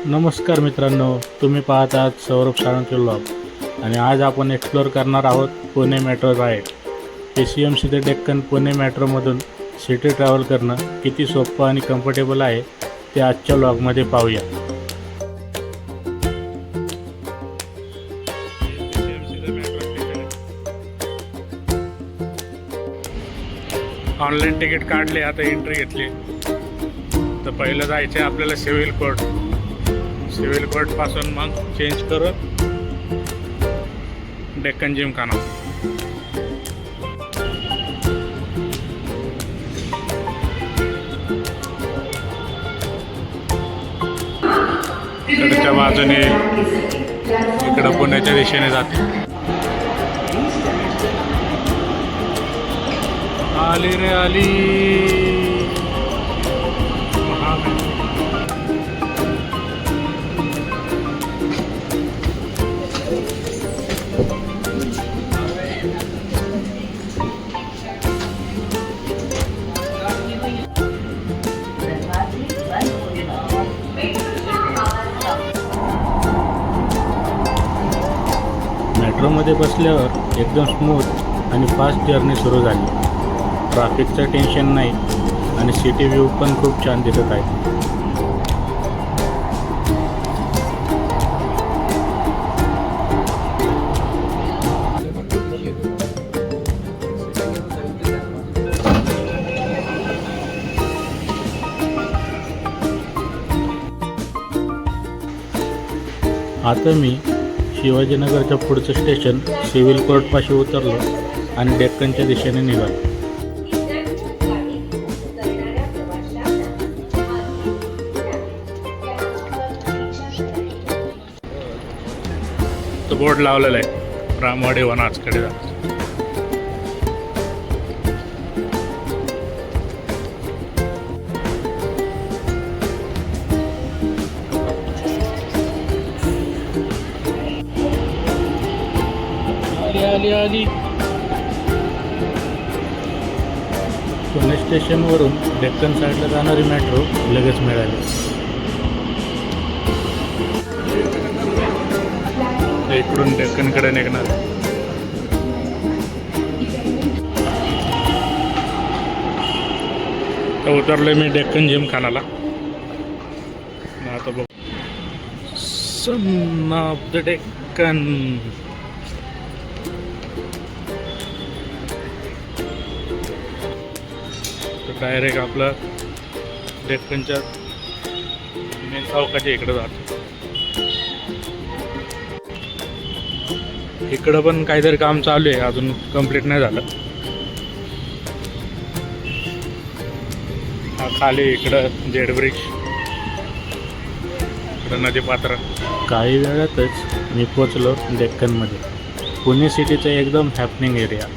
नमस्कार मित्रांनो, तुम्ही पाहत आहात सौरभ साळुंखे व्लॉग आणि आज आपण एक्सप्लोअर करणार आहोत पुणे मेट्रो राईड. PCMC ते डेक्कन पुणे मेट्रोमधून सिटी ट्रॅव्हल करणं किती सोपं आणि कम्फर्टेबल आहे ते आजच्या व्लॉगमध्ये पाहूया. ऑनलाईन तिकीट काढले, आता एंट्री घेतली. तर पहिलं जायचं आहे आपल्याला सिव्हिल कोर्टपासून मग चेंज करून डेक्कन जिमखाना. इकडच्या बाजूने इकडं पुण्याच्या दिशेने जाते. आली रे आली मेट्रोमध्ये बसल्यावर एकदम स्मूथ आणि फास्ट जर्नी सुरू झाली. ट्रॅफिकचं टेन्शन नाही आणि सिटी व्ह्यू पण खूप छान दिसत आहे. आता मी शिवाजीनगरच्या पुढचं स्टेशन सिव्हिल कोर्टपाशी उतरलो आणि डेक्कनच्या दिशेने निघालो. तो बोर्ड लावलेला आहे रामवाडी वनाजकडे जा. आली पुणे स्टेशनवरून डेक्कन साईडला जाणारी मेट्रो लगेच मिळाली. इकडून डेक्कनकडे निघणार. तर उतरलोय मी डेक्कन जिमखानाला. आता बघ son of the Deccan. Direct आपलं डेक्कनच्या मेन चौकाच्या इकडं जातो. इकडं पण काहीतरी काम चालू आहे, अजून कंप्लीट नाही झालं. हा खाली इकडं जेट ब्रिज, इकडं नदीपात्र. काही वेळातच मी पोचलो डेक्कनमध्ये. पुणे सिटीचं एकदम हॅपनिंग एरिया.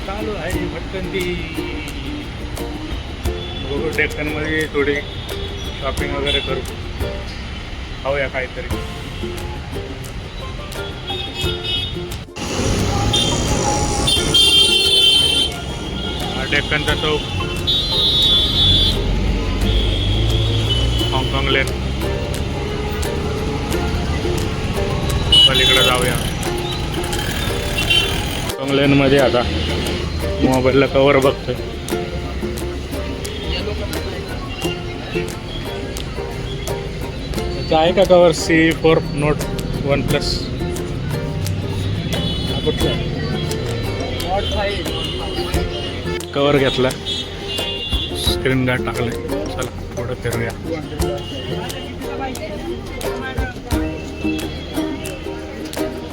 चालू आहे भटकंती. बघू डेक्कनमध्ये थोडी शॉपिंग वगैरे करू, खाऊया काहीतरी. डेक्कनचा चौक, हाँगकाँग लेन. पलीकडे जाऊया हाँगकाँग लेनमध्ये. आता मोबाईलला कवर बघतोय. आहे का cover? C4 Note 1 Plus. Cover घेतला, स्क्रीन गार्ड टाकले. चला थोडं फिरूया.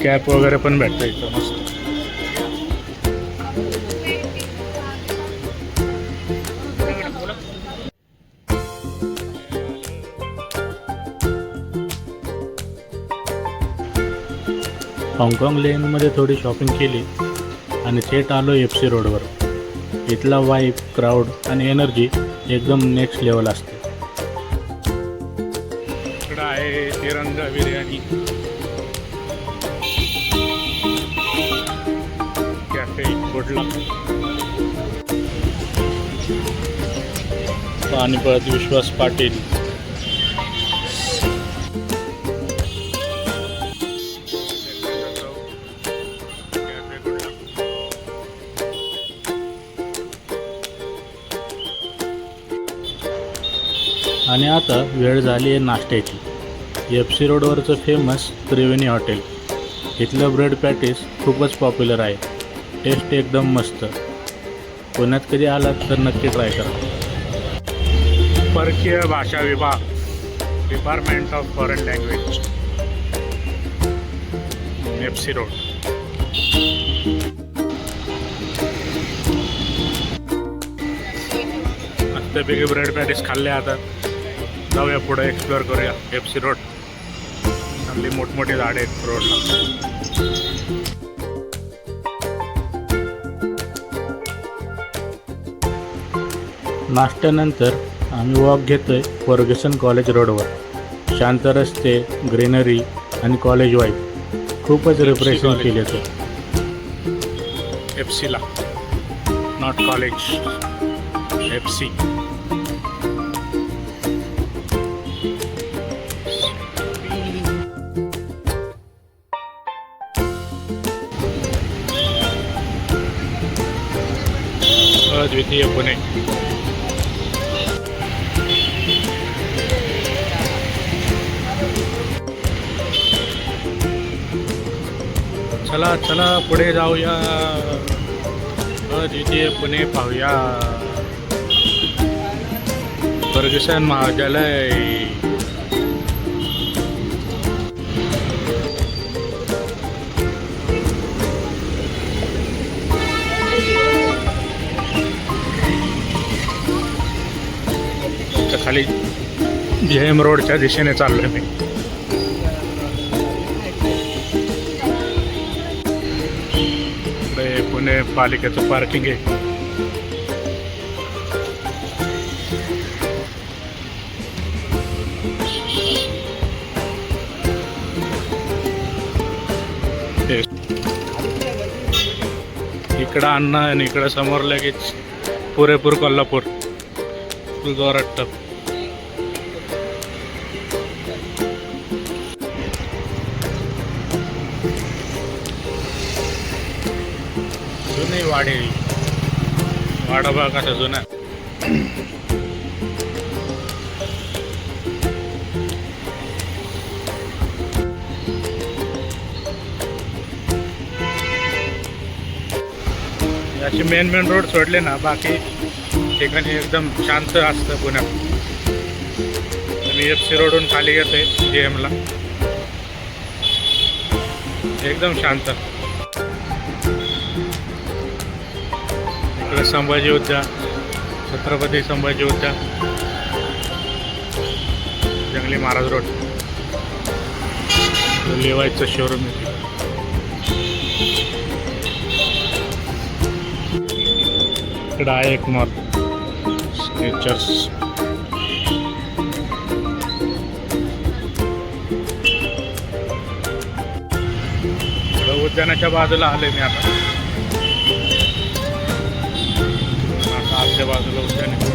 कॅप वगैरे पण भेटतं इथं मस्त. हाँगकाँग लेनमध्ये थोडी शॉपिंग केली आणि थेट आलो FC रोडवर. इथला वाईब, क्राऊड आणि एनर्जी एकदम नेक्स्ट लेवल असते. इकडं आहे तिरंगा बिर्याणी कॅफे. गुड लक. आणि परत विश्वास पाटील. आणि आता वेळ झाली आहे नाश्त्याची. FC रोडवरचं फेमस त्रिवेणी हॉटेल. इथलं ब्रेड पॅटीस खूपच पॉप्युलर आहे. टेस्ट एकदम मस्त. पुण्यात कधी आलात तर नक्की ट्राय करा. परकीय भाषा विभाग, department of foreign language, FC road. मस्तपैकी ब्रेड पॅटीस खाल्ले. आता जाऊया पुढे, एक्सप्लोअर करूया FC रोड. चांगली मोठमोठी झाडे आहेत रोडला. नाश्त्यानंतर आम्ही वॉक घेतोय फर्ग्युसन कॉलेज रोडवर. शांत रस्ते, ग्रीनरी आणि कॉलेज वाईब खूपच रिप्रेझेंट केले होते. FC ला, नॉट कॉलेज, FC. अद्वितीय पुणे. चला चला पुढे जाऊया. अद्वितीय पुणे पाहूया. फर्ग्युसन महाविद्यालय. खाली JM रोडच्या दिशेने चाललोय मी. पुणे पालिकेचं पार्किंग आहे. इकडं अण्णा आणि इकडं समोर लगेच पुरेपूर कोल्हापूर. जोरात जुनी वाडी. वाडा बघा कसा जुना. अशी मेन रोड सोडले ना, बाकी ठिकाणी एकदम शांत असतं पुण्यात. मी FC रोडून खाली येतोय JM ला. एकदम शांत. इकडे संभाजी उद्यान, छत्रपती संभाजी उद्यान, जंगली महाराज रोड, लेवायचं शोरूम. इकडं आहे एक मॉल, स्केचर्स. उद्यानाच्या बाजूला आले मी आता. आतल्या बाजूला उद्यान आहे.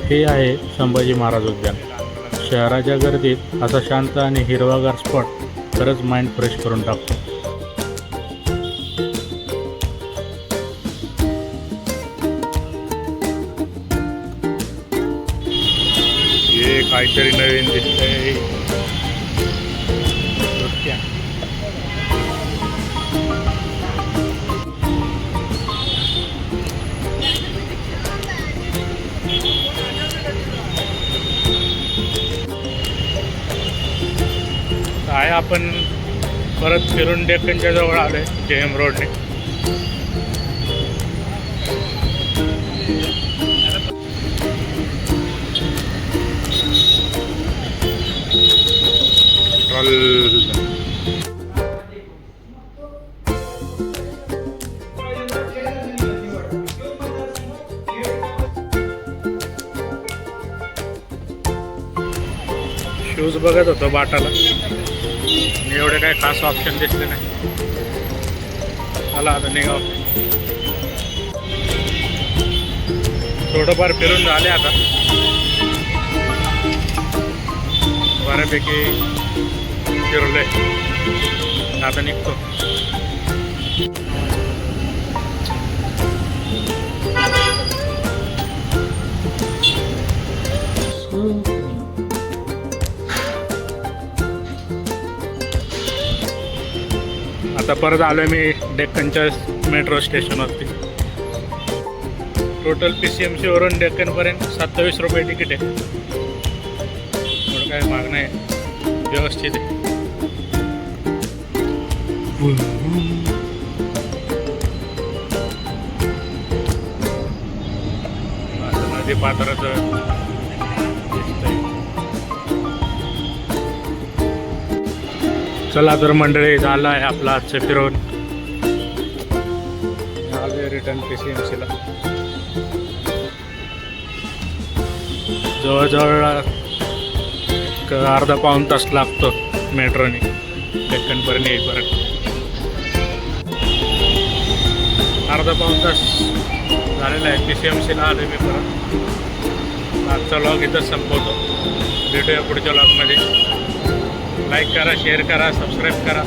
हे आहे संभाजी महाराज उद्यान. शहराच्या गर्दीत असा शांत आणि हिरवागार स्पॉट खरंच माइंड फ्रेश करून टाकतो. हे काहीतरी नवीन दिसतंय. आहे आपण परत फिरून डेक्कनच्या जवळ आलोय JM रोडने. शूज बघत होतो बाटाला, एवढे काय खास ऑप्शन दिसले नाही. चला आता निघाव. थोडंफार फिरून झाले आता, बऱ्यापैकी फिरलोय. आता निघतो. आता परत आलोय मी डेक्कनच्या मेट्रो स्टेशनवरती. टोटल PCMC वरून डेक्कनपर्यंत 27 रुपये तिकीट आहे. थोडं काय महाग नाही, व्यवस्थित आहे. असं नदी पात्राचं दिसतंय. चला तर मंडळी, झालं आहे आपलं आजचं फिरवून. आलोय रिटर्न PCMCला. जवळजवळ अर्धा पाऊण तास लागतो मेट्रोने डेक्कनपर्यंत येईपर्यंत. अर्धा पाऊण तास झालेला आहे. PCMCला आलो मी परत. आजचा व्लॉग इथंच संपवतो. भेटूया पुढच्या व्लॉगमध्ये. लाईक करा, शेअर करा, सबस्क्राईब करा.